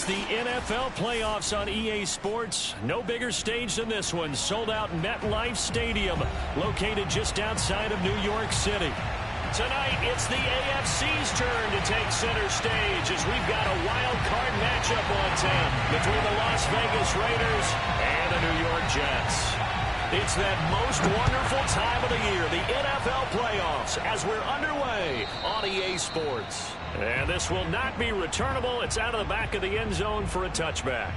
the NFL playoffs on EA Sports. No bigger stage than this one. Sold out MetLife Stadium, located just outside of New York City. Tonight, it's the AFC's turn to take center stage as we've got a wild card matchup on tap between the Las Vegas Raiders and the New York Jets. It's that most wonderful time of the year, the NFL playoffs, as we're underway on EA Sports. And this will not be returnable. It's out of the back of the end zone for a touchback.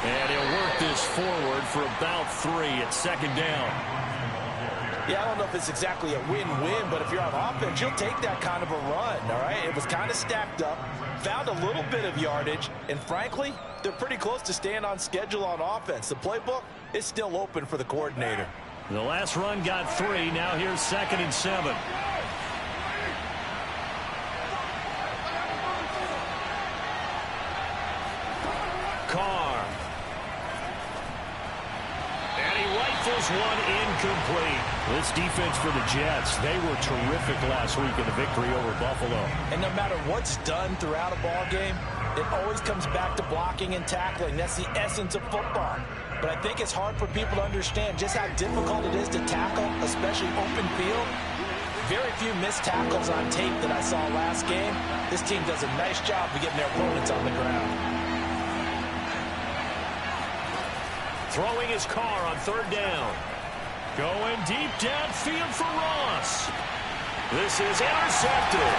And he'll work this forward for about 3 at second down. Yeah, I don't know if it's exactly a win-win, but if you're on offense, you'll take that kind of a run, all right? It was kind of stacked up, found a little bit of yardage, and frankly, they're pretty close to staying on schedule on offense. The playbook is still open for the coordinator. The last run got 3. Now here's 2nd and 7. Carr. And he rifles one incomplete. This defense for the Jets, they were terrific last week in the victory over Buffalo. And no matter what's done throughout a ball game, it always comes back to blocking and tackling. That's the essence of football. But I think it's hard for people to understand just how difficult it is to tackle, especially open field. Very few missed tackles on tape that I saw last game. This team does a nice job of getting their opponents on the ground. Throwing his Carr on 3rd down. Going deep downfield for Ross. This is intercepted.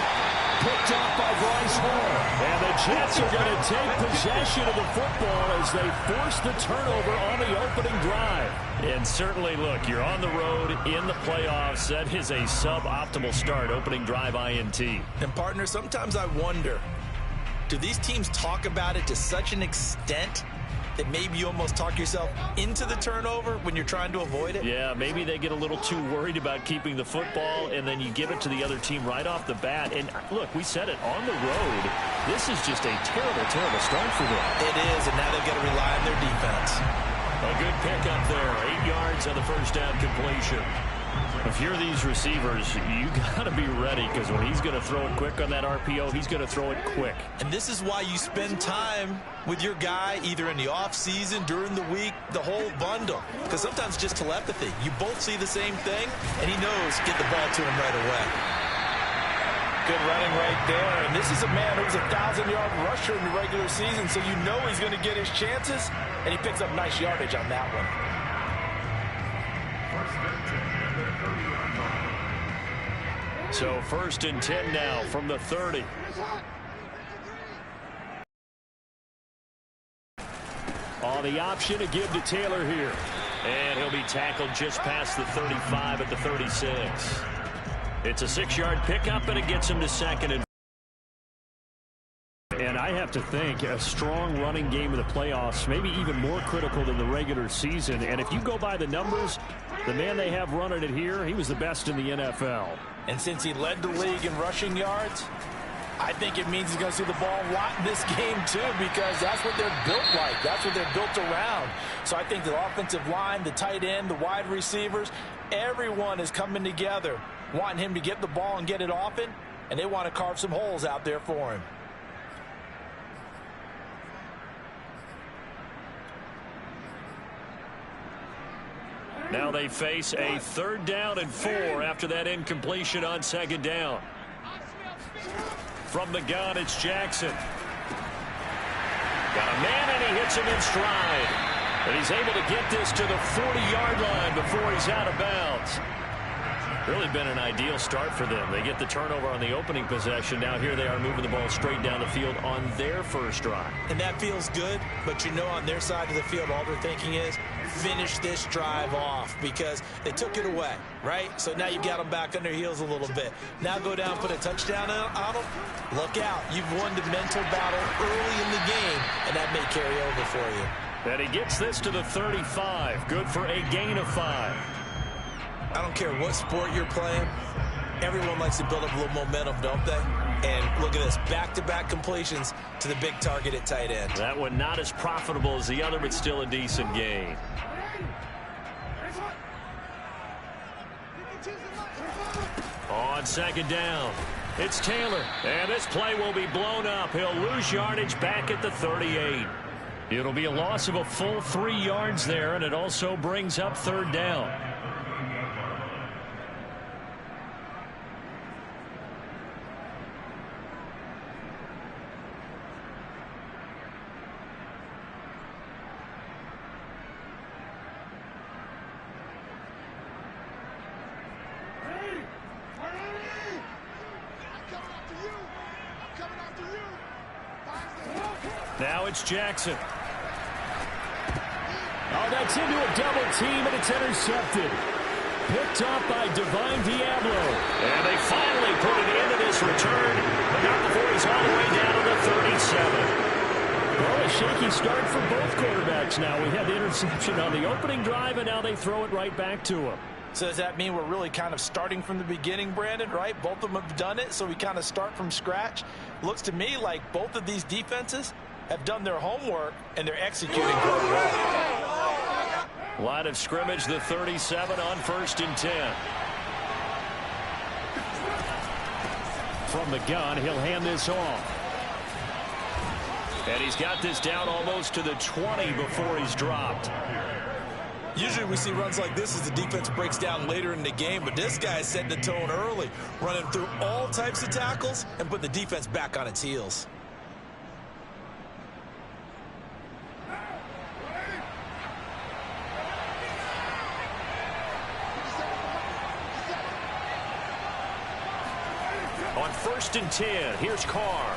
Picked off by Bryce Hall. And the Jets are going to take possession of the football as they force the turnover on the opening drive. And certainly, look, you're on the road in the playoffs. That is a suboptimal start, opening drive INT. And, partner, sometimes I wonder, do these teams talk about it to such an extent that maybe you almost talk yourself into the turnover when you're trying to avoid it? Yeah, maybe they get a little too worried about keeping the football, and then you give it to the other team right off the bat. And, look, we said it, on the road, this is just a terrible, terrible start for them. It is, and now they've got to rely on their defense. A good pickup there, 8 yards on the first down completion. If you're these receivers, you got to be ready, because when he's going to throw it quick on that RPO, he's going to throw it quick. And this is why you spend time with your guy either in the offseason, during the week, the whole bundle. Because sometimes it's just telepathy. You both see the same thing, and he knows get the ball to him right away. Good running right there. And this is a man who's a 1,000-yard rusher in the regular season, so you know he's going to get his chances, and he picks up nice yardage on that one. So 1st and 10 now from the 30. On the option to give to Taylor here. And he'll be tackled just past the 35 at the 36. It's a 6-yard pickup, and it gets him to 2nd and. And I have to think a strong running game in the playoffs, maybe even more critical than the regular season. And if you go by the numbers, the man they have running it here, he was the best in the NFL. And since he led the league in rushing yards, I think it means he's going to see the ball a lot in this game too, because that's what they're built like. That's what they're built around. So I think the offensive line, the tight end, the wide receivers, everyone is coming together, wanting him to get the ball and get it often, and they want to carve some holes out there for him. Now they face a 3rd down and 4 after that incompletion on 2nd down. From the gun, it's Jackson. Got a man, and he hits him in stride. And he's able to get this to the 40-yard line before he's out of bounds. Really been an ideal start for them. They get the turnover on the opening possession. Now here they are moving the ball straight down the field on their first drive. And that feels good, but you know on their side of the field all they're thinking is finish this drive off because they took it away, right? So now you've got them back on their heels a little bit. Now go down, put a touchdown on them. Look out. You've won the mental battle early in the game, and that may carry over for you. And he gets this to the 35. Good for a gain of 5. I don't care what sport you're playing. Everyone likes to build up a little momentum, don't they? And look at this, back-to-back completions to the big target at tight end. That one not as profitable as the other, but still a decent gain. On second down, it's Taylor. And this play will be blown up. He'll lose yardage back at the 38. It'll be a loss of a full 3 yards there, and it also brings up third down. Now it's Jackson. Oh, that's into a double team, and it's intercepted. Picked off by Divine Diablo. And they finally put an end to this return, but not before he's all the way down to the 37. Well, a shaky start for both quarterbacks now. We had the interception on the opening drive, and now they throw it right back to him. So does that mean we're really kind of starting from the beginning, Brandon, right? Both of them have done it, so we kind of start from scratch. Looks to me like both of these defenses have done their homework, and they're executing very well. Line of scrimmage, the 37 on 1st and 10. From the gun, he'll hand this off. And he's got this down almost to the 20 before he's dropped. Usually we see runs like this as the defense breaks down later in the game, but this guy is setting the tone early, running through all types of tackles and put the defense back on its heels. On 1st and 10, here's Carr.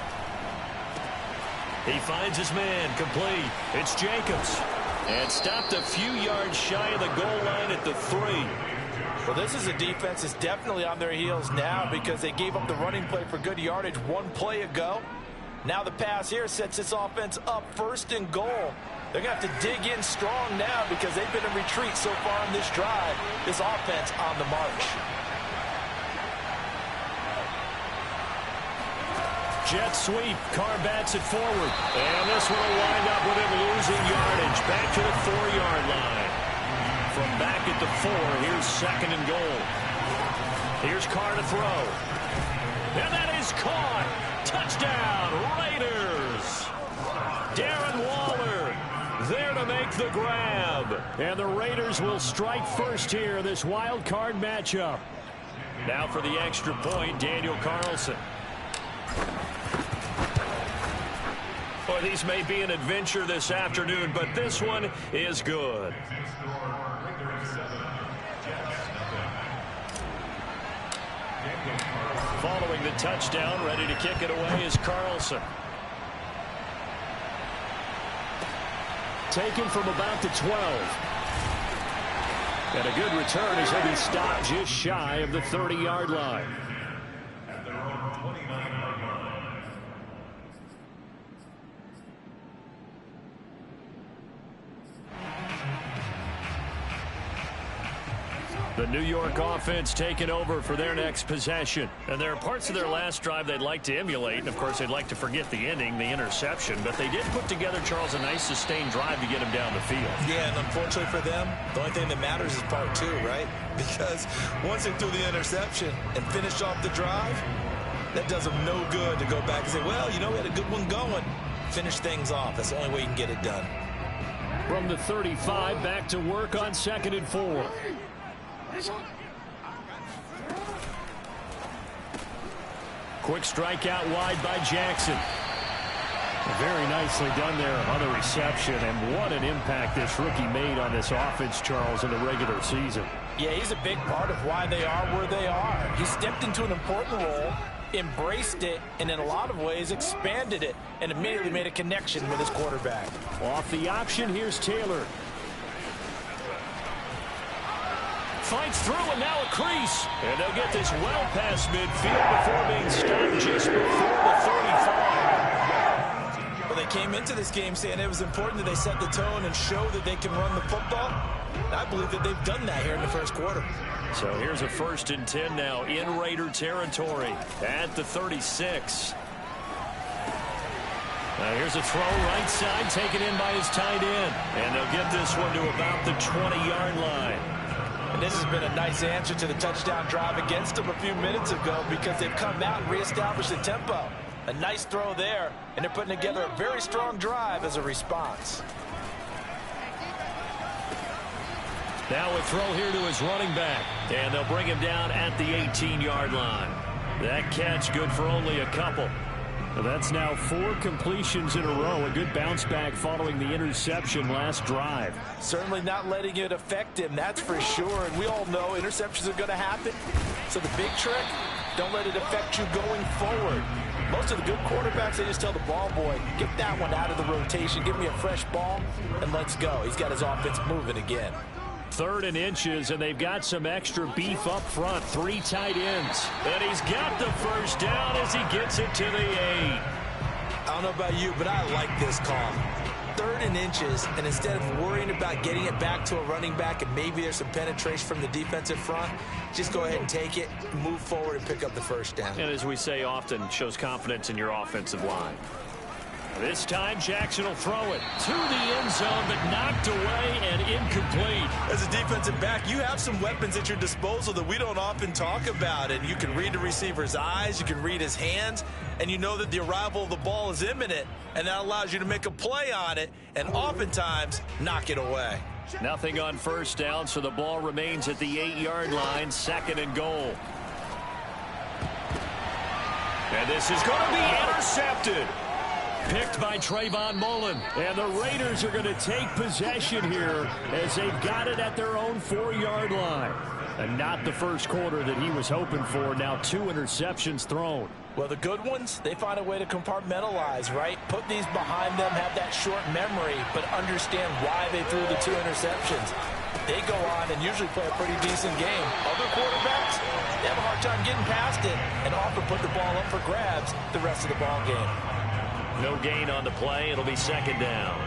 He finds his man, complete. It's Jacobs. And stopped a few yards shy of the goal line at the 3. Well, this is a defense that's definitely on their heels now because they gave up the running play for good yardage one play ago. Now the pass here sets this offense up 1st and goal. They're going to have to dig in strong now because they've been in retreat so far in this drive. This offense on the march. Jet sweep. Carr bats it forward. And this one will wind up with him losing yardage. Back to the 4-yard line. From back at the 4, here's 2nd and goal. Here's Carr to throw. And that is caught. Touchdown, Raiders. Darren Waller there to make the grab. And the Raiders will strike first here, this wild card matchup. Now for the extra point, Daniel Carlson. Boy, these may be an adventure this afternoon, but this one is good. Following the touchdown, ready to kick it away is Carlson. Taken from about the 12. And a good return as he'll be stopped just shy of the 30-yard line. The New York offense taking over for their next possession. And there are parts of their last drive they'd like to emulate. And, of course, they'd like to forget the ending, the interception. But they did put together, Charles, a nice sustained drive to get him down the field. Yeah, and unfortunately for them, the only thing that matters is part 2, right? Because once they threw the interception and finished off the drive, that does them no good to go back and say, well, you know, we had a good one going. Finish things off. That's the only way you can get it done. From the 35, back to work on 2nd and 4. Quick strike out wide by Jackson. Very nicely done there on the reception, and what an impact this rookie made on this offense, Charles, in the regular season. Yeah, he's a big part of why they are where they are. He stepped into an important role, embraced it, and in a lot of ways expanded it, and immediately made a connection with his quarterback. Off the option, here's Taylor. Fights through, and now a crease. And they'll get this well past midfield before being stopped just before the 35. Well, they came into this game saying it was important that they set the tone and show that they can run the football. I believe that they've done that here in the first quarter. So here's a 1st and 10 now in Raider territory at the 36. Here's a throw right side taken in by his tight end. And they'll get this one to about the 20-yard line. And this has been a nice answer to the touchdown drive against them a few minutes ago because they've come out and reestablished the tempo. A nice throw there, and they're putting together a very strong drive as a response. Now a throw here to his running back, and they'll bring him down at the 18-yard line. That catch good for only a couple. That's now 4 completions in a row. A good bounce back following the interception last drive. Certainly not letting it affect him, that's for sure. And we all know interceptions are going to happen. So the big trick, don't let it affect you going forward. Most of the good quarterbacks, they just tell the ball boy, get that one out of the rotation, give me a fresh ball, and let's go. He's got his offense moving again. 3rd and inches, and they've got some extra beef up front. 3 tight ends. And he's got the first down as he gets it to the 8. I don't know about you, but I like this call. 3rd and inches, and instead of worrying about getting it back to a running back and maybe there's some penetration from the defensive front, just go ahead and take it, move forward, and pick up the first down. And as we say often, shows confidence in your offensive line. This time, Jackson will throw it to the end zone, but knocked away and incomplete. As a defensive back, you have some weapons at your disposal that we don't often talk about. And you can read the receiver's eyes, you can read his hands, and you know that the arrival of the ball is imminent, and that allows you to make a play on it and oftentimes knock it away. Nothing on first down, so the ball remains at the 8-yard line, 2nd and goal. And this is going to be intercepted. Picked by Trayvon Mullen. And the Raiders are going to take possession here as they've got it at their own 4-yard line. And not the first quarter that he was hoping for. Now 2 interceptions thrown. Well, the good ones, they find a way to compartmentalize, right? Put these behind them, have that short memory, but understand why they threw the 2 interceptions. They go on and usually play a pretty decent game. Other quarterbacks, they have a hard time getting past it and often put the ball up for grabs the rest of the ball game. No gain on the play. It'll be 2nd down.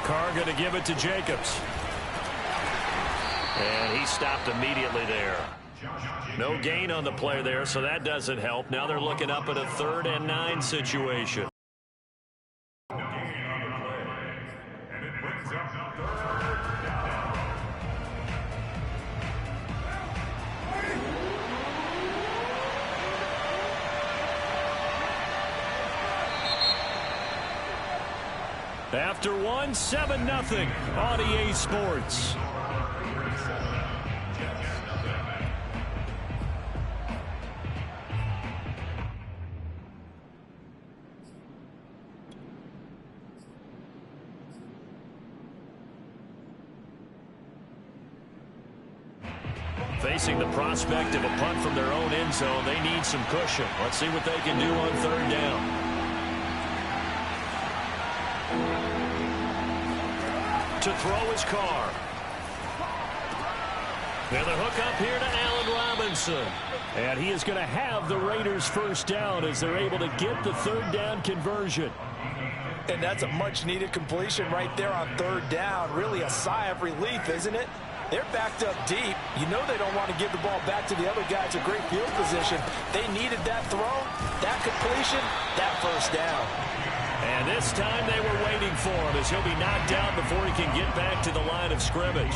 Carr going to give it to Jacobs. And he stopped immediately there. No gain on the play there, so that doesn't help. Now they're looking up at a 3rd and 9 situation. After one, 7-0 on EA Sports. Facing the prospect of a punt from their own end zone, they need some cushion. Let's see what they can do on 3rd down. To throw his Carr. And the hook up here to Allen Robinson. And he is going to have the Raiders' first down as they're able to get the 3rd down conversion. And that's a much-needed completion right there on 3rd down. Really a sigh of relief, isn't it? They're backed up deep. You know they don't want to give the ball back to the other guy. It's a great field position. They needed that throw, that completion, that first down. And this time they were waiting for him as he'll be knocked down before he can get back to the line of scrimmage.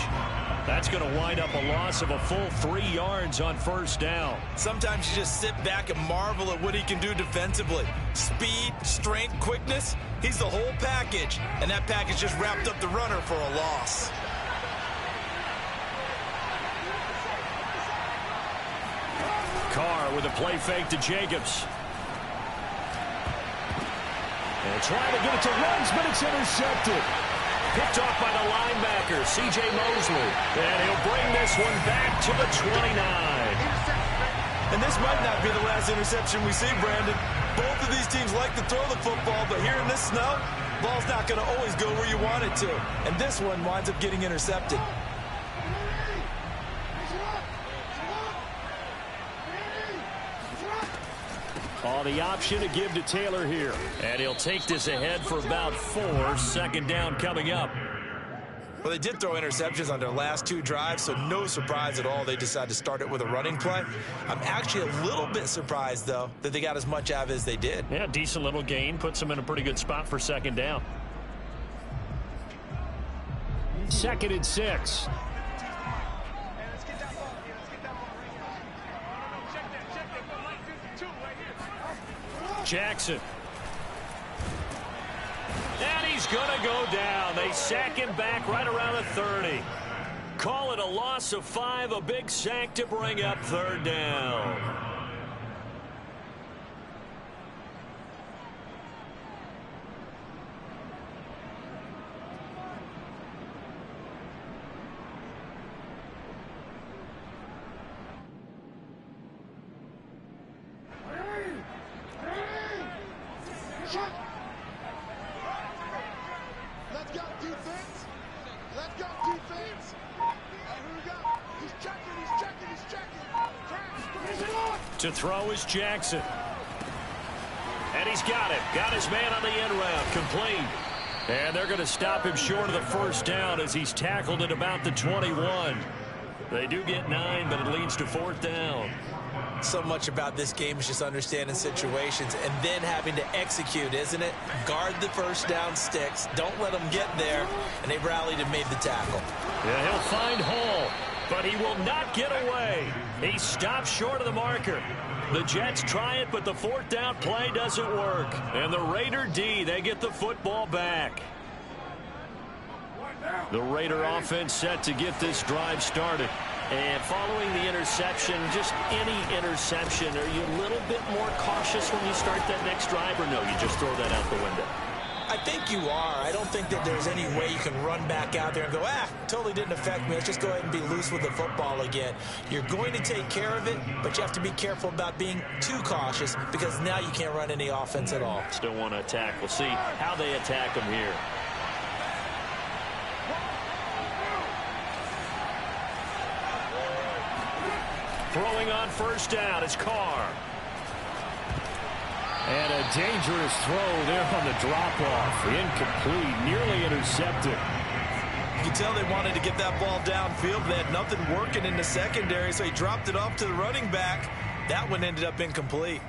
That's going to wind up a loss of a full 3 yards on first down. Sometimes you just sit back and marvel at what he can do defensively. Speed, strength, quickness, he's the whole package. And that package just wrapped up the runner for a loss. Carr with a play fake to Jacobs. And trying to get it to runs, but it's intercepted. Picked off by the linebacker, C.J. Mosley. And he'll bring this one back to the 29. And this might not be the last interception we see, Brandon. Both of these teams like to throw the football, but here in this snow, ball's not going to always go where you want it to. And this one winds up getting intercepted. Oh, the option to give to Taylor here. And he'll take this ahead for about 4. Second down coming up. Well, they did throw interceptions on their last 2 drives, so no surprise at all they decided to start it with a running play. I'm actually a little bit surprised, though, that they got as much out of it as they did. Yeah, decent little gain. Puts them in a pretty good spot for second down. 2nd and 6. Jackson. And he's going to go down. They sack him back right around the 30. Call it a loss of 5, a big sack to bring up 3rd down. To throw is Jackson. And he's got it. Got his man on the end route. Complete. And they're going to stop him short of the 1st down as he's tackled at about the 21. They do get 9, but it leads to 4th down. So much about this game is just understanding situations and then having to execute, isn't it? Guard the 1st down sticks. Don't let them get there. And they rallied and made the tackle. Yeah, he'll find Hall, but he will not get away. He stops short of the marker. The Jets try it, but the 4th down play doesn't work. And the Raider D, they get the football back. The Raider offense set to get this drive started. And following the interception, just any interception, are you a little bit more cautious when you start that next drive, or no, you just throw that out the window? I think you are. I don't think that there's any way you can run back out there and go, totally didn't affect me. Let's just go ahead and be loose with the football again. You're going to take care of it, but you have to be careful about being too cautious because now you can't run any offense at all. Still want to attack. We'll see how they attack them here. Throwing on 1st down is Carr. And a dangerous throw there on the drop-off. Incomplete, nearly intercepted. You can tell they wanted to get that ball downfield. They had nothing working in the secondary, so he dropped it off to the running back. That one ended up incomplete.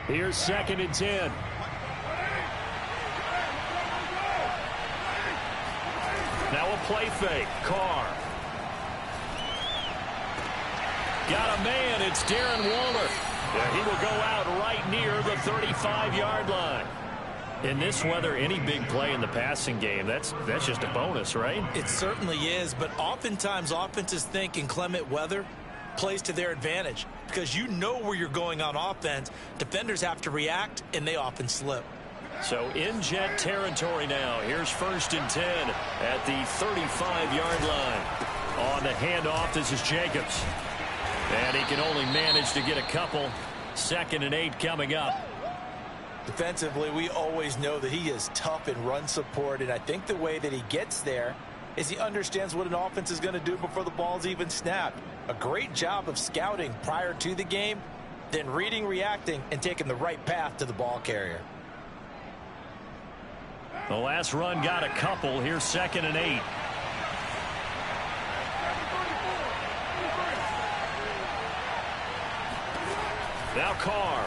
Here's 2nd and 10. Now a play fake. Carr. Got a man. It's Darren Waller. Yeah, he will go out right near the 35-yard line. In this weather, any big play in the passing game, that's just a bonus, right? It certainly is, but oftentimes offenses think inclement weather plays to their advantage because you know where you're going on offense. Defenders have to react, and they often slip. So in Jet territory now. Here's 1st and 10 at the 35-yard line. On the handoff, this is Jacobs. And he can only manage to get a couple. 2nd and 8 coming up. Defensively, we always know that he is tough in run support, and I think the way that he gets there is he understands what an offense is going to do before the ball's even snapped. A great job of scouting prior to the game, then reading, reacting, and taking the right path to the ball carrier. The last run got a couple. Here's 2nd and 8. Now Carr.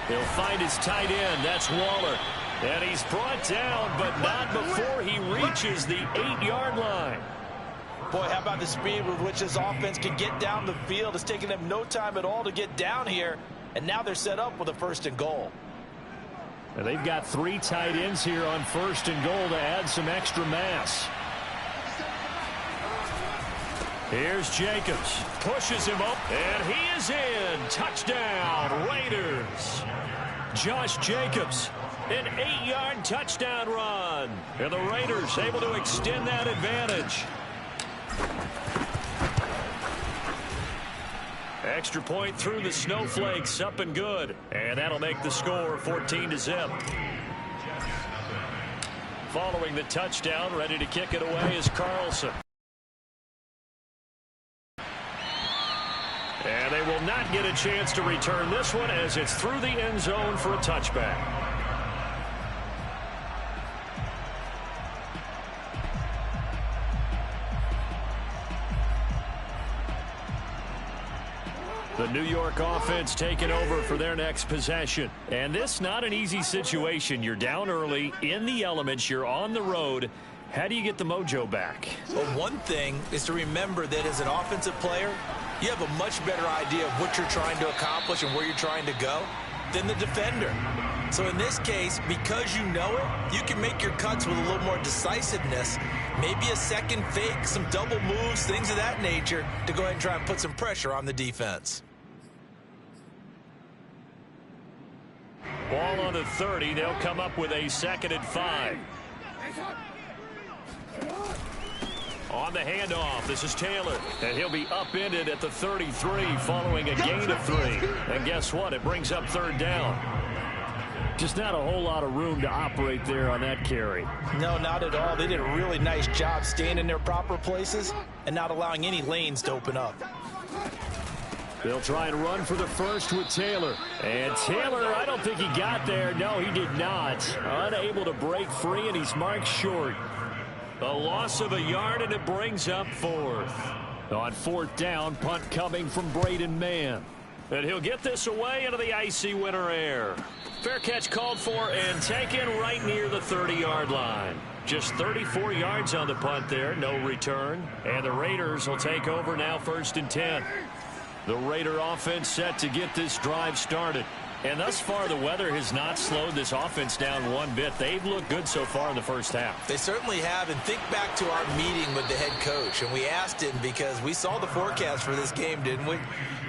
He'll find his tight end. That's Waller. And he's brought down, but not before he reaches the 8-yard line. Boy, how about the speed with which this offense can get down the field? It's taking them no time at all to get down here. And now they're set up with a 1st and goal. And they've got 3 tight ends here on 1st and goal to add some extra mass. Here's Jacobs. Pushes him up, and he is in. Touchdown, Raiders. Josh Jacobs An 8-yard touchdown run. And the Raiders able to extend that advantage. Extra point through the snowflakes, up and good. And that'll make the score 14-0. Following the touchdown, ready to kick it away is Carlson. And they will not get a chance to return this one as it's through the end zone for a touchback. The New York offense taking over for their next possession. And this not an easy situation. You're down early, in the elements, you're on the road. How do you get the mojo back? Well, one thing is to remember that as an offensive player, you have a much better idea of what you're trying to accomplish and where you're trying to go than the defender. So in this case, because you know it, you can make your cuts with a little more decisiveness, maybe a second fake, some double moves, things of that nature, to go ahead and try and put some pressure on the defense. Ball on the 30. They'll come up with a 2nd and 5. On the handoff, this is Taylor. And he'll be upended at the 33 following a gain of 3. And guess what? It brings up 3rd down. Just not a whole lot of room to operate there on that carry. No, not at all. They did a really nice job staying in their proper places and not allowing any lanes to open up. They'll try and run for the first with Taylor. And Taylor, I don't think he got there. No, he did not. Unable to break free, and he's marked short. A loss of a yard, and it brings up 4th. On 4th down, punt coming from Braden Mann. And he'll get this away into the icy winter air. Fair catch called for and taken right near the 30-yard line. Just 34 yards on the punt there, no return. And the Raiders will take over now 1st and 10. The Raider offense set to get this drive started. And thus far, the weather has not slowed this offense down one bit. They've looked good so far in the first half. They certainly have. And think back to our meeting with the head coach. And we asked him because we saw the forecast for this game, didn't we?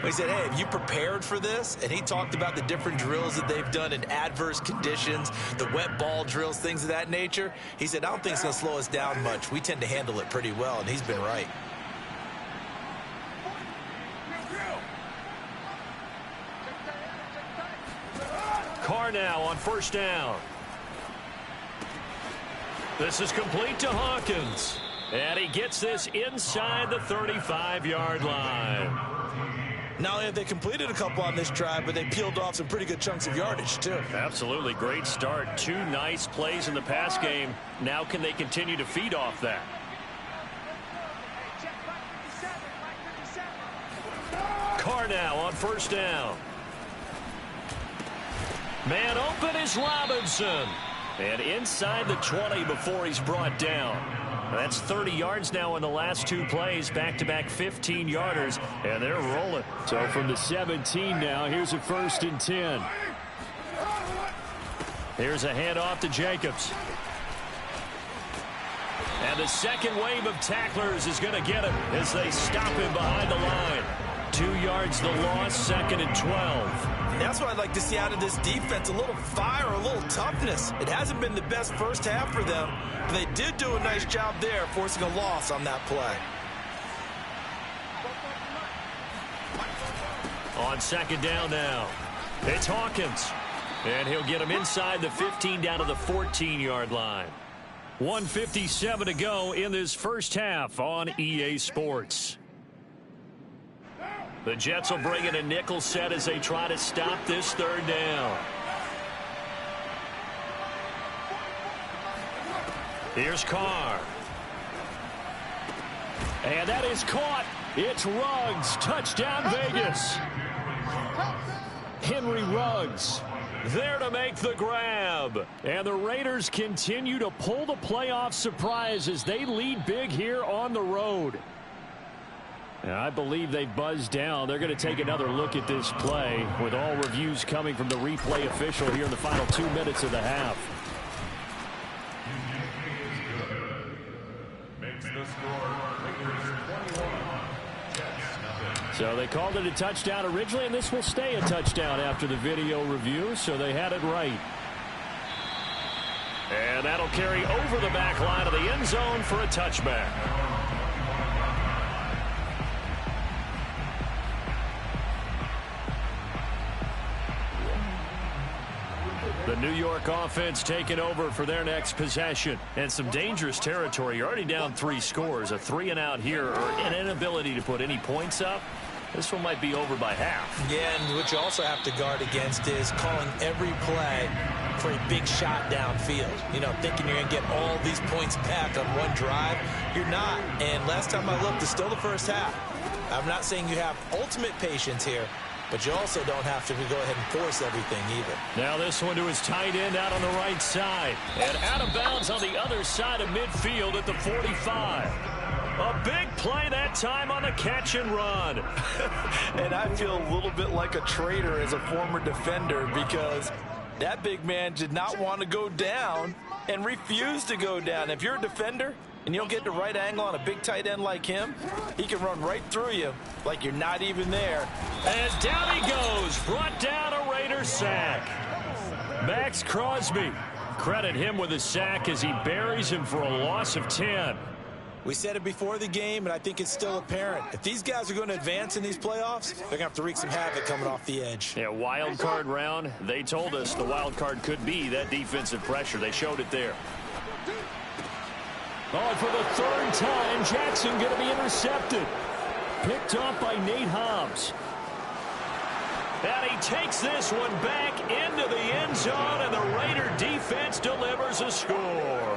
We said, hey, have you prepared for this? And he talked about the different drills that they've done in adverse conditions, the wet ball drills, things of that nature. He said, I don't think it's going to slow us down much. We tend to handle it pretty well, and he's been right. Carr now on 1st down. This is complete to Hawkins. And he gets this inside the 35-yard line. Not only have they completed a couple on this drive, but they peeled off some pretty good chunks of yardage, too. Absolutely. Great start. 2 nice plays in the pass game. Now can they continue to feed off that? Carr now on 1st down. Man open is Robinson. And inside the 20 before he's brought down. That's 30 yards now in the last 2 plays. Back-to-back 15-yarders. And they're rolling. So from the 17 now, here's a 1st and 10. Here's a handoff to Jacobs. And the second wave of tacklers is going to get him as they stop him behind the line. 2 yards the loss, 2nd and 12. That's what I'd like to see out of this defense, a little fire, a little toughness. It hasn't been the best first half for them, but they did do a nice job there, forcing a loss on that play. On 2nd down now, it's Hawkins. And he'll get him inside the 15 down to the 14-yard line. 1:57 to go in this first half on EA Sports. The Jets will bring in a nickel set as they try to stop this 3rd down. Here's Carr. And that is caught. It's Ruggs. Touchdown, Vegas. Henry Ruggs there to make the grab. And the Raiders continue to pull the playoff surprise as they lead big here on the road. And I believe they buzzed down. They're going to take another look at this play with all reviews coming from the replay official here in the final 2 minutes of the half. So they called it a touchdown originally, and this will stay a touchdown after the video review, so they had it right. And that'll carry over the back line of the end zone for a touchback. The New York offense taking over for their next possession. And some dangerous territory. You're already down 3 scores. A 3-and-out here, or an inability to put any points up. This one might be over by half. Yeah, and what you also have to guard against is calling every play for a big shot downfield. You know, thinking you're going to get all these points back on one drive. You're not. And last time I looked, it's still the first half. I'm not saying you have ultimate patience here, but you also don't have to go ahead and force everything either. Now this one to his tight end out on the right side. And out of bounds on the other side of midfield at the 45. A big play that time on the catch and run. And I feel a little bit like a traitor as a former defender because that big man did not want to go down and refused to go down. If you're a defender and you don't get the right angle on a big tight end like him, he can run right through you like you're not even there. And down he goes. Brought down a Raider sack. Max Crosby. Credit him with a sack as he buries him for a loss of 10. We said it before the game, and I think it's still apparent. If these guys are going to advance in these playoffs, they're going to have to wreak some havoc coming off the edge. Yeah, wild card round. They told us the wild card could be that defensive pressure. They showed it there. Oh, for the 3rd time, Jackson going to be intercepted. Picked off by Nate Hobbs. And he takes this one back into the end zone, and the Raider defense delivers a score.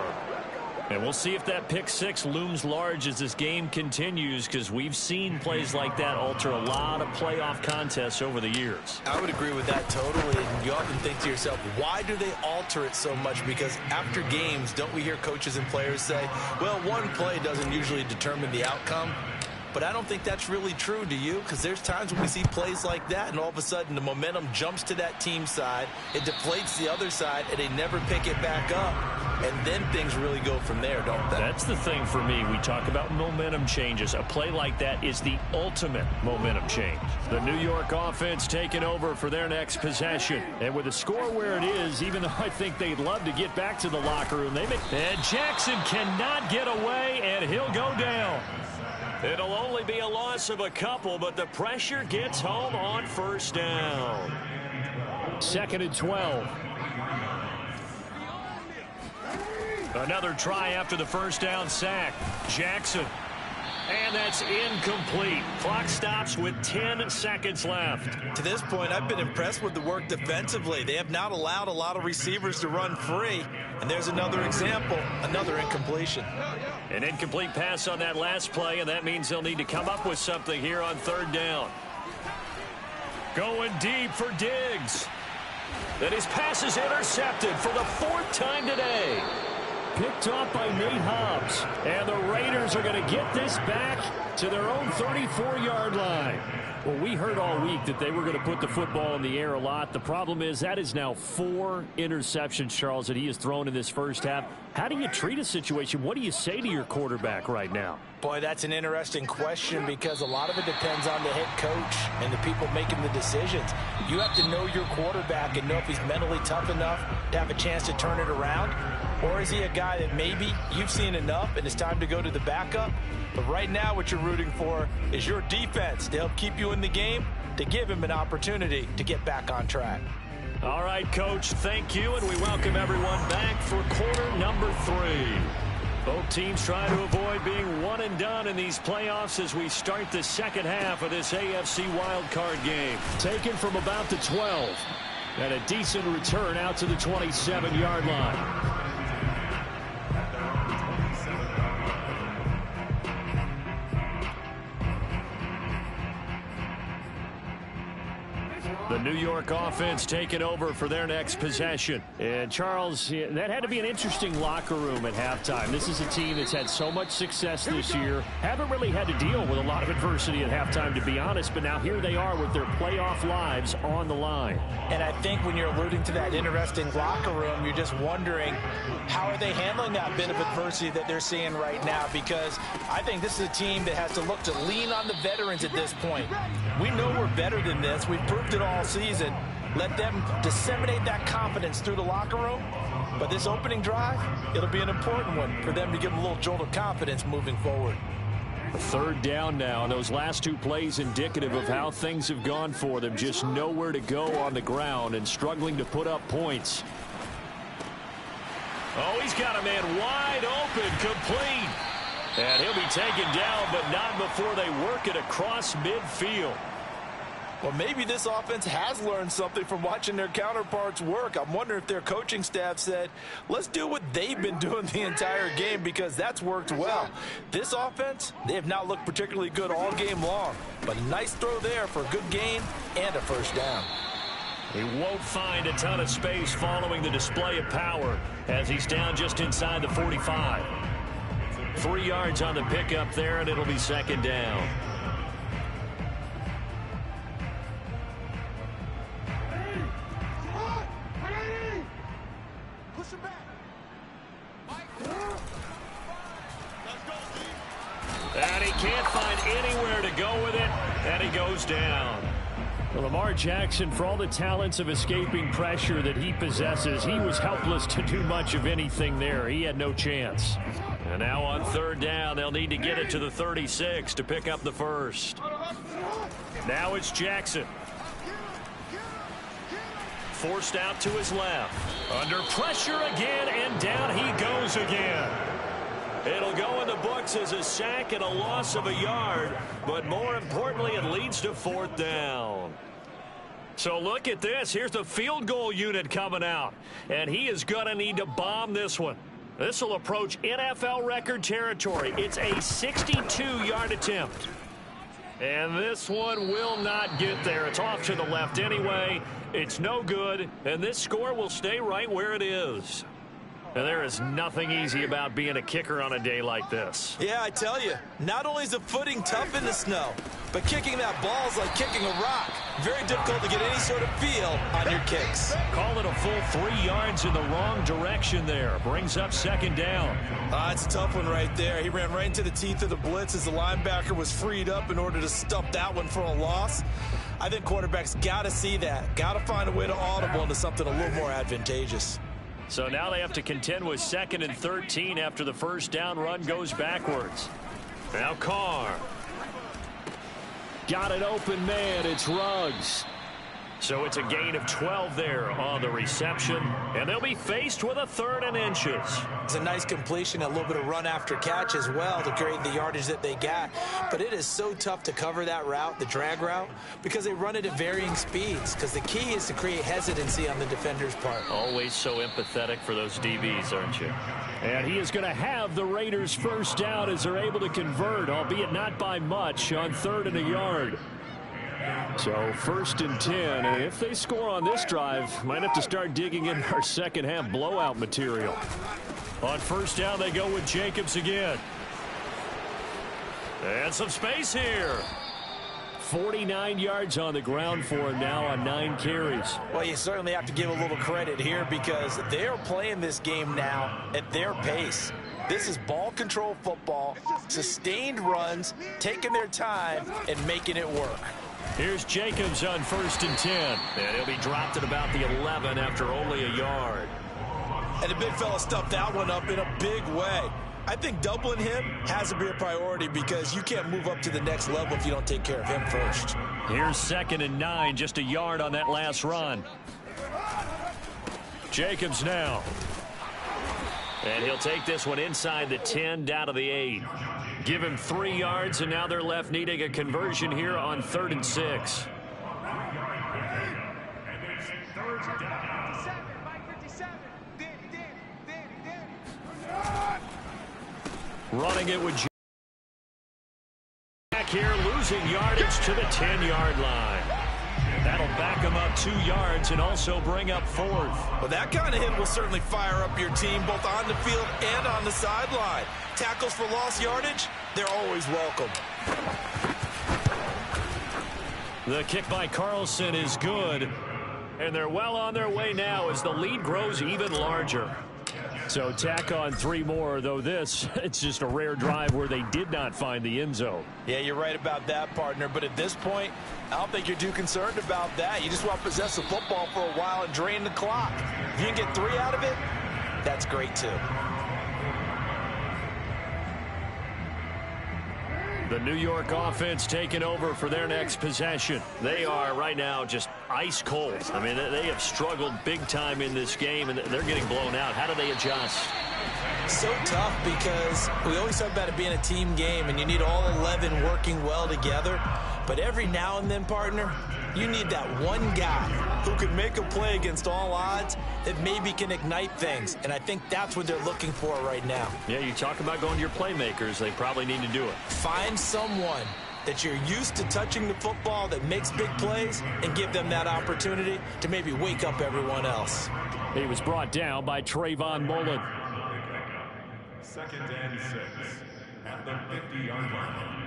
And we'll see if that pick 6 looms large as this game continues, because we've seen plays like that alter a lot of playoff contests over the years. I would agree with that totally. And you often think to yourself, why do they alter it so much? Because after games, don't we hear coaches and players say, well, one play doesn't usually determine the outcome? But I don't think that's really true, do you? Because there's times when we see plays like that, and all of a sudden the momentum jumps to that team side, it deflates the other side, and they never pick it back up. And then things really go from there, don't they? That's the thing for me. We talk about momentum changes. A play like that is the ultimate momentum change. The New York offense taking over for their next possession. And with the score where it is, even though I think they'd love to get back to the locker room, and Jackson cannot get away, and he'll go down. It'll only be a loss of a couple, but the pressure gets home on 1st down. 2nd and 12. Another try after the 1st down sack. Jackson. And that's incomplete. Clock stops with 10 seconds left. To this point, I've been impressed with the work defensively. They have not allowed a lot of receivers to run free. And there's another example, another incompletion. An incomplete pass on that last play, and that means they'll need to come up with something here on 3rd down. Going deep for Diggs. And his pass is intercepted for the 4th time today. Picked off by Nate Hobbs. And the Raiders are going to get this back to their own 34-yard line. Well, we heard all week that they were going to put the football in the air a lot. The problem is that is now 4 interceptions, Charles, that he has thrown in this first half. How do you treat a situation? What do you say to your quarterback right now? Boy, that's an interesting question because a lot of it depends on the head coach and the people making the decisions. You have to know your quarterback and know if he's mentally tough enough to have a chance to turn it around. Or is he a guy that maybe you've seen enough and it's time to go to the backup? But right now what you're rooting for is your defense to help keep you in the game, to give him an opportunity to get back on track. All right, Coach, thank you, and we welcome everyone back for quarter number 3. Both teams trying to avoid being one and done in these playoffs as we start the second half of this AFC wildcard game. Taken from about the 12, and a decent return out to the 27-yard line. The New York offense taking over for their next possession. And Charles, that had to be an interesting locker room at halftime. This is a team that's had so much success this year. Haven't really had to deal with a lot of adversity at halftime, to be honest. But now here they are with their playoff lives on the line. And I think when you're alluding to that interesting locker room, you're just wondering how are they handling that bit of adversity that they're seeing right now? Because I think this is a team that has to look to lean on the veterans at this point. We know we're better than this. We've proved it all season. Let them disseminate that confidence through the locker room, But this opening drive, it'll be an important one for them to give them a little jolt of confidence moving forward. Third down now, and those last two plays indicative of how things have gone for them. Just nowhere to go on the ground and struggling to put up points. Oh, he's got a man wide open, complete. And he'll be taken down, but not before they work it across midfield. Well, maybe this offense has learned something from watching their counterparts work. I'm wondering if their coaching staff said, let's do what they've been doing the entire game, because that's worked well. This offense, they have not looked particularly good all game long. But a nice throw there for a good gain and a first down. He won't find a ton of space following the display of power as he's down just inside the 45. 3 yards on the pickup there, and it'll be second down. And he can't find anywhere to go with it, and he goes down. Well, Lamar Jackson, for all the talents of escaping pressure that he possesses, he was helpless to do much of anything there. He had no chance. And now on third down, they'll need to get it to the 36 to pick up the first. Now it's Jackson. Forced out to his left. Under pressure again, and down he goes again. It'll go in the books as a sack and a loss of a yard, but more importantly, it leads to fourth down. So look at this. Here's the field goal unit coming out, and he is going to need to bomb this one. This will approach NFL record territory. It's a 62-yard attempt. And this one will not get there. It's off to the left anyway. It's no good, and this score will stay right where it is. And there is nothing easy about being a kicker on a day like this. Yeah, I tell you, not only is the footing tough in the snow, but kicking that ball is like kicking a rock. Very difficult to get any sort of feel on your kicks. Call it a full 3 yards in the wrong direction there. Brings up second down. It's a tough one right there. He ran right into the teeth of the blitz as the linebacker was freed up in order to stop that one for a loss. I think quarterbacks got to see that. Got to find a way to audible into something a little more advantageous. So now they have to contend with 2nd and 13 after the first down run goes backwards. Now Carr. Got an open man. It's Ruggs. So it's a gain of 12 there on the reception, and they'll be faced with a 3rd and inches. It's a nice completion, a little bit of run after catch as well to create the yardage that they got. But it is so tough to cover that route, the drag route, because they run it at varying speeds, because the key is to create hesitancy on the defender's part. Always so empathetic for those DBs, aren't you? And he is going to have the Raiders first down as they're able to convert, albeit not by much, on 3rd and a yard. So 1st and 10, and if they score on this drive, might have to start digging in our second half blowout material. On first down, they go with Jacobs again. And some space here. 49 yards on the ground for him now on 9 carries. Well, you certainly have to give a little credit here because they are playing this game now at their pace. This is ball control football, sustained runs, taking their time and making it work. Here's Jacobs on 1st and 10. And he'll be dropped at about the 11 after only a yard. And the big fella stuffed that one up in a big way. I think doubling him has to be a priority because you can't move up to the next level if you don't take care of him first. Here's 2nd and 9, just a yard on that last run. Jacobs now. And he'll take this one inside the 10, down to the 8. Give him 3 yards, and now they're left needing a conversion here on 3rd and 6. Running it with back here, losing yardage to the 10-yard line. That'll back him up 2 yards and also bring up 4th. Well, that kind of hit will certainly fire up your team both on the field and on the sideline. Tackles for lost yardage, they're always welcome. The kick by Carlson is good, and they're well on their way now as the lead grows even larger. So tack on 3 more, though this, it's just a rare drive where they did not find the end zone. Yeah, you're right about that, partner. But at this point, I don't think you're too concerned about that. You just want to possess the football for a while and drain the clock. If you can get 3 out of it, that's great too. The New York offense taking over for their next possession. They are right now just ice cold. I mean, they have struggled big time in this game, and they're getting blown out. How do they adjust? So tough because we always talk about it being a team game, and you need all 11 working well together. But every now and then, partner, you need that one guy who can make a play against all odds that maybe can ignite things. And I think that's what they're looking for right now. Yeah, you talk about going to your playmakers. They probably need to do it. Find someone that you're used to touching the football that makes big plays and give them that opportunity to maybe wake up everyone else. He was brought down by Trayvon Mullen. 2nd and 6 at the 50-yard line.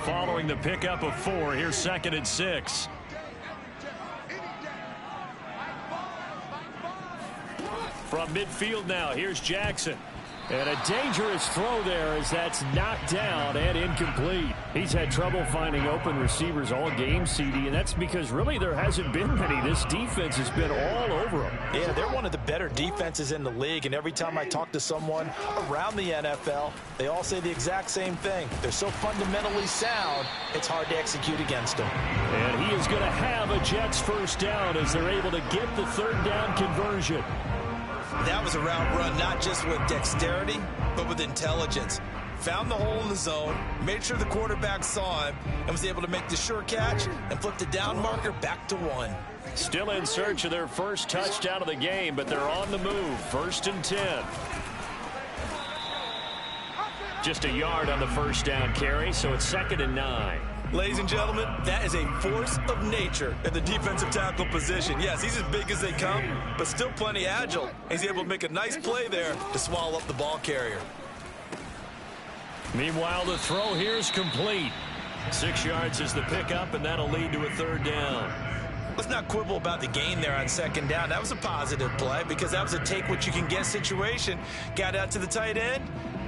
Following the pickup of 4, here's 2nd and 6. From midfield now, here's Jackson. And a dangerous throw there as that's knocked down and incomplete. He's had trouble finding open receivers all game, CD, and that's because really there hasn't been many. This defense has been all over them. Yeah, they're one of the better defenses in the league, and every time I talk to someone around the NFL, they all say the exact same thing. They're so fundamentally sound, it's hard to execute against them. And he is going to have a Jets first down as they're able to get the 3rd down conversion. That was a route run not just with dexterity, but with intelligence. Found the hole in the zone, made sure the quarterback saw him, and was able to make the sure catch and flip the down marker back to 1. Still in search of their first touchdown of the game, but they're on the move. 1st and 10. Just a yard on the first down carry, so it's 2nd and 9. Ladies and gentlemen, that is a force of nature in the defensive tackle position. Yes, he's as big as they come, but still plenty agile. He's able to make a nice play there to swallow up the ball carrier. Meanwhile, the throw here is complete. 6 yards is the pickup, and that'll lead to a 3rd down. Let's not quibble about the gain there on 2nd down. That was a positive play because that was a take-what-you-can-get situation. Got out to the tight end.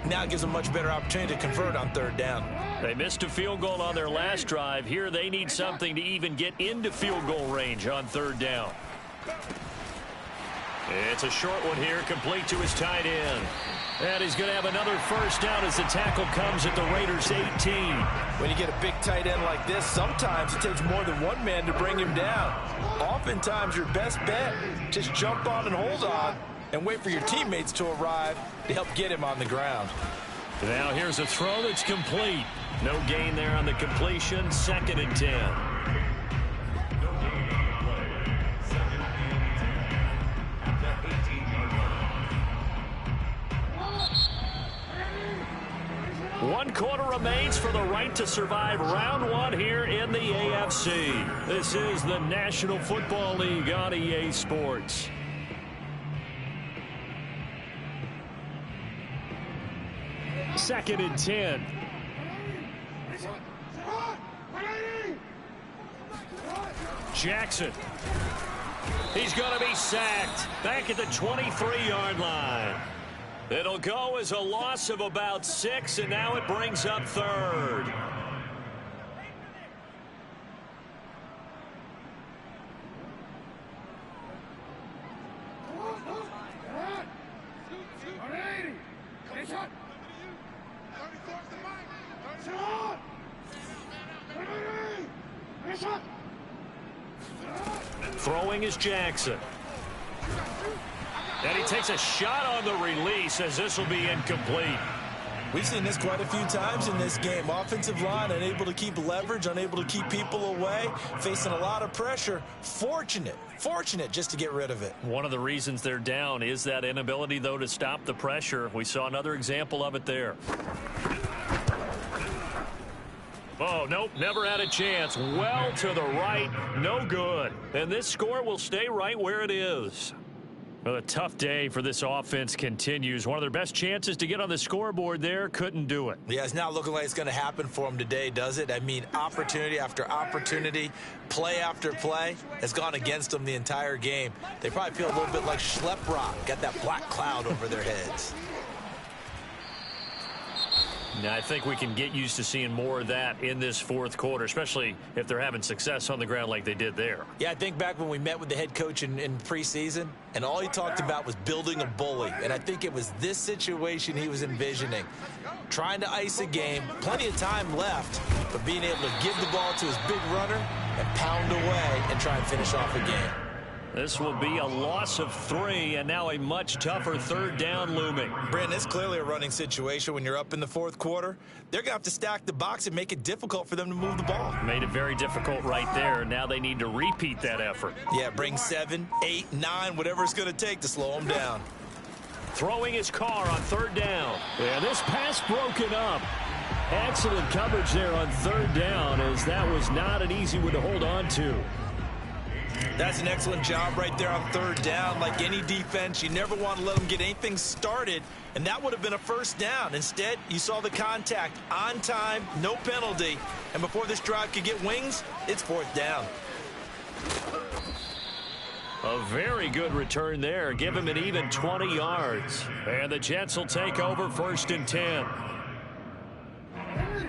Now it gives them a much better opportunity to convert on 3rd down. They missed a field goal on their last drive. Here they need something to even get into field goal range on 3rd down. It's a short one here, complete to his tight end. And he's going to have another first down as the tackle comes at the Raiders' 18. When you get a big tight end like this, sometimes it takes more than one man to bring him down. Oftentimes your best bet, just jump on and hold on and wait for your teammates to arrive to help get him on the ground. Now here's a throw that's complete. No gain there on the completion. 2nd and 10. One quarter remains for the right to survive round 1 here in the AFC. This is the National Football League on EA Sports. Second and 10. Jackson. He's going to be sacked back at the 23-yard line. It'll go as a loss of about 6, and now it brings up 3rd. Throwing is Jackson. And he takes a shot on the release as this will be incomplete. We've seen this quite a few times in this game. Offensive line unable to keep leverage, unable to keep people away, facing a lot of pressure. Fortunate just to get rid of it. One of the reasons they're down is that inability, though, to stop the pressure. We saw another example of it there. Oh, nope, never had a chance. Well to the right, no good. And this score will stay right where it is. Well, a tough day for this offense continues. One of their best chances to get on the scoreboard there, couldn't do it. Yeah, it's not looking like it's going to happen for them today, does it? I mean, opportunity after opportunity, play after play has gone against them the entire game. They probably feel a little bit like Schlepp Rock, got that black cloud over their heads. Now, I think we can get used to seeing more of that in this fourth quarter, especially if they're having success on the ground like they did there. Yeah, I think back when we met with the head coach in preseason, and all he talked about was building a bully. And I think it was this situation he was envisioning. Trying to ice a game, plenty of time left, but being able to give the ball to his big runner and pound away and try and finish off a game. This will be a loss of 3, and now a much tougher third down looming. Brandon, it's clearly a running situation when you're up in the fourth quarter. They're going to have to stack the box and make it difficult for them to move the ball. Made it very difficult right there. Now they need to repeat that effort. Yeah, bring 7, 8, 9, whatever it's going to take to slow them down. Throwing his car on third down. Yeah, this pass broken up. Excellent coverage there on third down, as that was not an easy one to hold on to. That's an excellent job right there on third down. Like any defense, you never want to let them get anything started, and that would have been a first down. Instead, you saw the contact on time, no penalty, and before this drive could get wings, it's fourth down. A very good return there. Give him an even 20 yards. And the Jets will take over 1st and 10.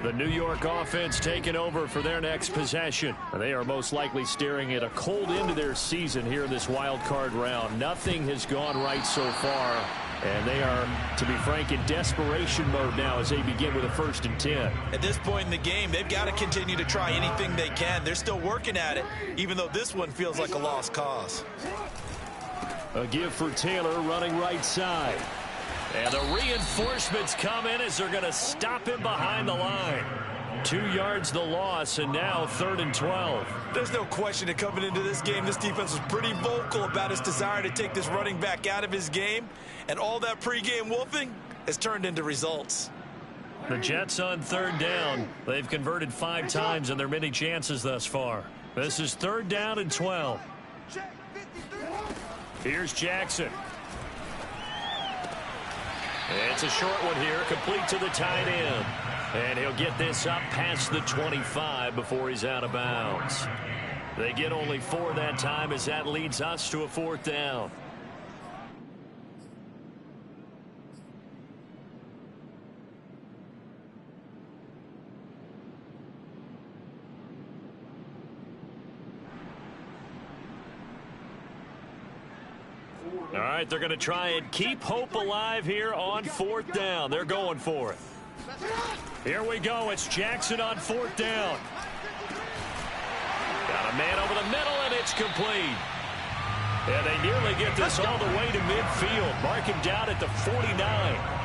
The New York offense taking over for their next possession. They are most likely staring at a cold end to their season here in this wild card round. Nothing has gone right so far, and they are, to be frank, in desperation mode now as they begin with a 1st and 10. At this point in the game, they've got to continue to try anything they can. They're still working at it, even though this one feels like a lost cause. A give for Taylor running right side. And the reinforcements come in as they're going to stop him behind the line. 2 yards the loss, and now 3rd and 12. There's no question that coming into this game, this defense was pretty vocal about its desire to take this running back out of his game. And all that pregame wolfing has turned into results. The Jets on third down. They've converted 5 times in their many chances thus far. This is 3rd down and 12. Here's Jackson. It's a short one here, complete to the tight end. And he'll get this up past the 25 before he's out of bounds. They get only 4 that time as that leads us to a 4th down. All right, they're going to try and keep hope alive here on 4th down. They're going for it. Here we go. It's Jackson on 4th down. Got a man over the middle, and it's complete. Yeah, they nearly get this all the way to midfield. Mark him down at the 49.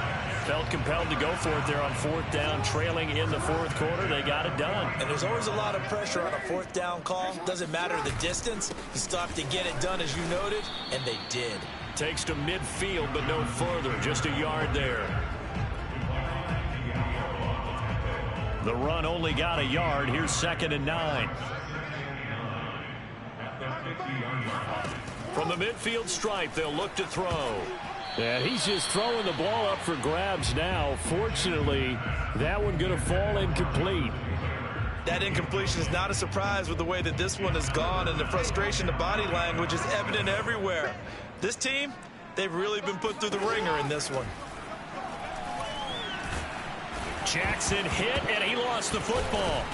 Felt compelled to go for it there on 4th down, trailing in the 4th quarter. They got it done. And there's always a lot of pressure on a 4th down call. Doesn't matter the distance. You stop to get it done, as you noted, and they did. Takes to midfield, but no further. Just a yard there. The run only got a yard. Here's 2nd and 9. From the midfield stripe, they'll look to throw. Yeah, he's just throwing the ball up for grabs now. Fortunately, that one going to fall incomplete. That incompletion is not a surprise with the way that this one has gone, and the frustration, the body language is evident everywhere. This team, they've really been put through the ringer in this one. Jackson hit, and he lost the football.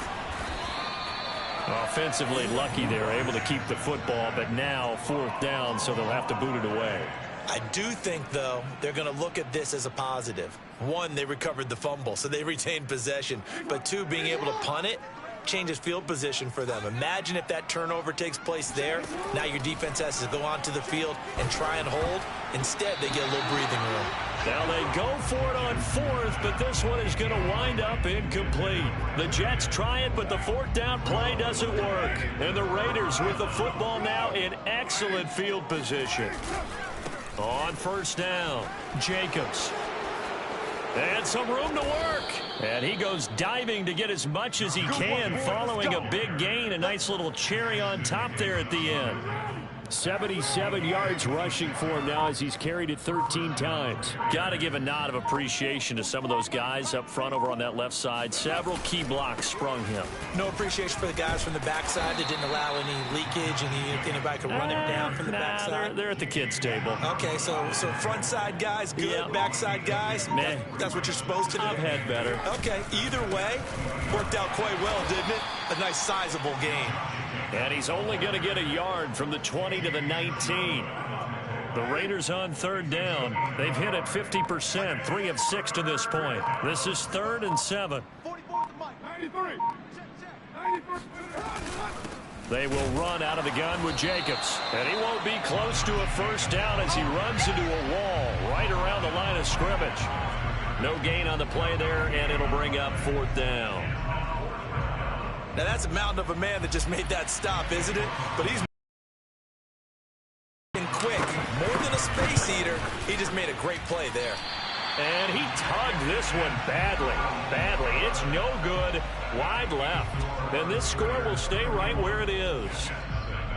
Offensively lucky they were able to keep the football, but now 4th down, so they'll have to boot it away. I do think, though, they're going to look at this as a positive. 1, they recovered the fumble, so they retained possession. But 2, being able to punt it changes field position for them. Imagine if that turnover takes place there. Now your defense has to go onto the field and try and hold. Instead, they get a little breathing room. Now they go for it on 4th, but this one is going to wind up incomplete. The Jets try it, but the 4th down play doesn't work. And the Raiders with the football now in excellent field position. On 1st down, Jacobs. And some room to work. And he goes diving to get as much as he can following a big gain. A nice little cherry on top there at the end. 77 yards rushing for him now as he's carried it 13 times. Got to give a nod of appreciation to some of those guys up front over on that left side. Several key blocks sprung him. No appreciation for the guys from the backside that didn't allow any leakage and anybody could run him down from the backside. They're at the kids' table. Okay, so front side guys good, yeah. Backside guys, that's what you're supposed to do? I've had better. Okay, either way, worked out quite well, didn't it? A nice sizable gain. And he's only going to get a yard from the 20 to the 19. The Raiders on third down. They've hit it 50%, 3 of 6 to this point. This is 3rd and 7. They will run out of the gun with Jacobs. And he won't be close to a first down as he runs into a wall right around the line of scrimmage. No gain on the play there, and it'll bring up 4th down. Now, that's a mountain of a man that just made that stop, isn't it? But he's quick. More than a space eater, he just made a great play there. And he tugged this one badly. It's no good. Wide left. And this score will stay right where it is.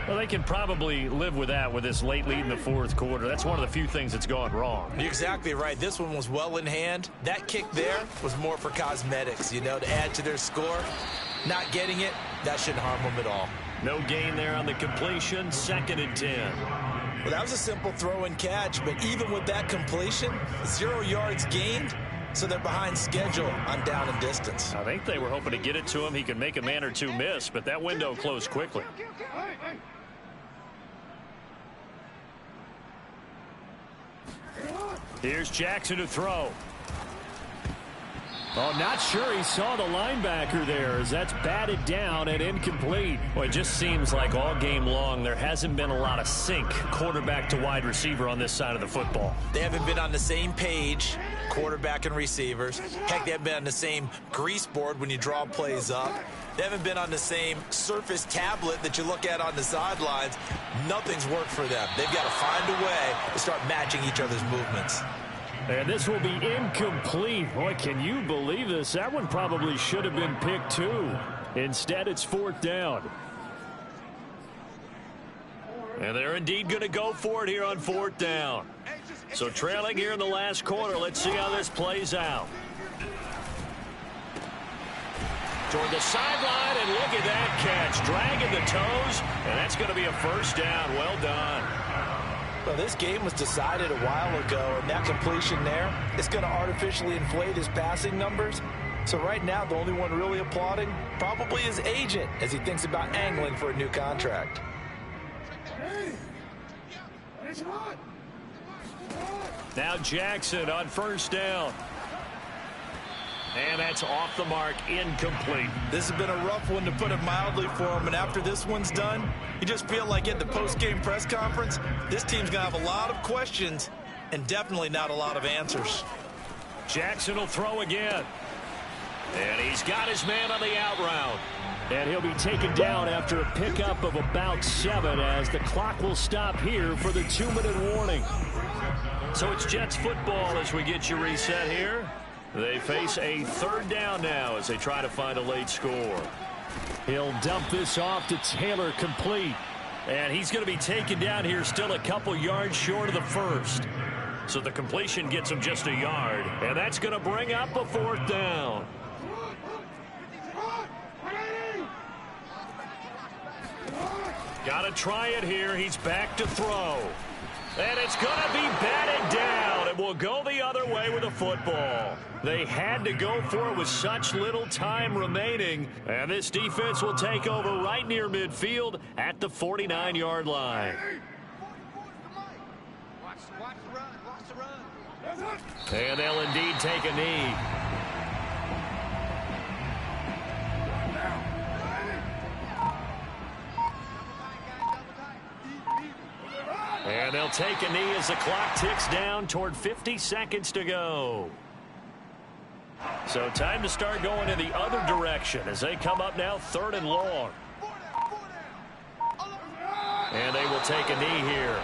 Well, they can probably live with that with this late lead in the 4th quarter. That's one of the few things that's gone wrong. You're exactly right. This one was well in hand. That kick there was more for cosmetics, to add to their score. Not getting it, that shouldn't harm them at all. No gain there on the completion. 2nd and 10. Well, that was a simple throw and catch, but even with that completion, 0 yards gained, so they're behind schedule on down and distance. I think they were hoping to get it to him. He could make a man or two miss, but that window closed quickly. Here's Jackson to throw. Oh, not sure he saw the linebacker there as that's batted down and incomplete. Well, it just seems like all game long there hasn't been a lot of sync quarterback to wide receiver on this side of the football. They haven't been on the same page, quarterback and receivers. Heck, they haven't been on the same grease board when you draw plays up. They haven't been on the same surface tablet that you look at on the sidelines. Nothing's worked for them. They've got to find a way to start matching each other's movements. And this will be incomplete. Boy, can you believe this? That one probably should have been picked too. Instead, it's 4th down. And they're indeed going to go for it here on 4th down. So trailing here in the last quarter. Let's see how this plays out. Toward the sideline, and look at that catch. Dragging the toes, and that's going to be a first down. Well done. Well, this game was decided a while ago, and that completion there is going to artificially inflate his passing numbers. So right now, the only one really applauding probably his agent as he thinks about angling for a new contract. Now Jackson on first down. And that's off the mark, incomplete. This has been a rough one, to put it mildly, for him. And after this one's done, you just feel like at the post-game press conference, this team's going to have a lot of questions and definitely not a lot of answers. Jackson will throw again. And he's got his man on the out route. And he'll be taken down after a pickup of about 7 as the clock will stop here for the 2-minute warning. So it's Jets football as we get you reset here. They face a 3rd down now as they try to find a late score. He'll dump this off to Taylor, complete. And he's going to be taken down here still a couple yards short of the first. So the completion gets him just a yard. And that's going to bring up a 4th down. Got to try it here. He's back to throw. And it's going to be batted down. It will go the other way with the football. They had to go for it with such little time remaining. And this defense will take over right near midfield at the 49-yard line. And they'll indeed take a knee. And they'll take a knee as the clock ticks down toward 50 seconds to go. So time to start going in the other direction as they come up now 3rd and long. And they will take a knee here.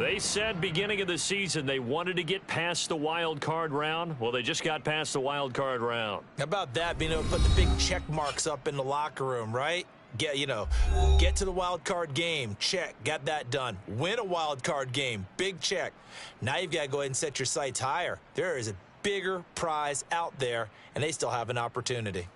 They said beginning of the season they wanted to get past the wild card round. Well, they just got past the wild card round. How about that, being able to put the big check marks up in the locker room, right? Get to the wild card game. Check. Got that done. Win a wild card game. Big check. Now you've got to go ahead and set your sights higher. There is a bigger prize out there, and they still have an opportunity.